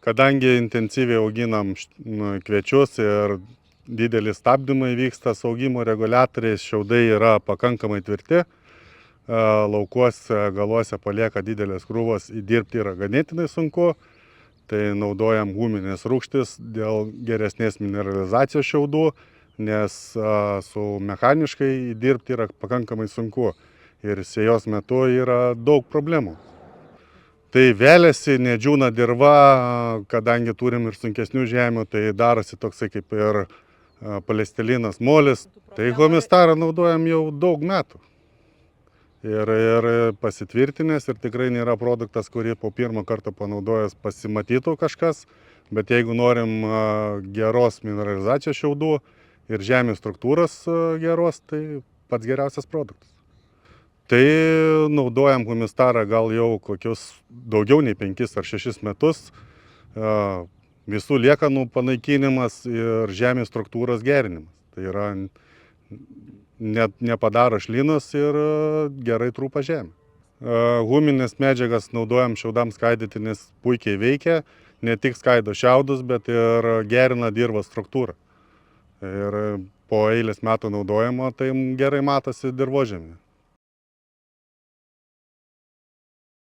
Kadangi intensyviai auginam kviečius ir didelis stabdymai vyksta su augimo reguliatoriais, šiaudai yra pakankamai tvirti, laukuose, galuose palieka didelės krūvos, įdirbti yra ganėtinai sunku, tai naudojam guminės rūgštis dėl geresnės mineralizacijos šiaudų, nes su mechaniškai įdirbti yra pakankamai sunku ir sėjos metu yra daug problemų. Tai veliasi, nedžiūna dirva, kadangi turim ir sunkesnių žemių, tai darosi toksai kaip ir palestelinas molis. Tai Homistarą naudojam jau daug metų. Ir pasitvirtinęs ir tikrai nėra produktas, kurį po pirmą kartą panaudojęs pasimatytų kažkas, bet jeigu norim geros mineralizacijos šiaudų ir žemės struktūros geros, tai pats geriausias produktas. Tai naudojam Homistarą gal jau kokius daugiau nei 5 ar 6 metus. Visų liekanų panaikinimas ir žemės struktūros gerinimas. Tai yra nepadaro šlynos ir gerai trūpa žemė. Huminės medžiagas naudojam šiaudams skaidyti, nes puikiai veikia. Ne tik skaido šiaudus, bet ir gerina dirvos struktūrą. Ir po eilės metų naudojimo tai gerai matosi dirvožemyje.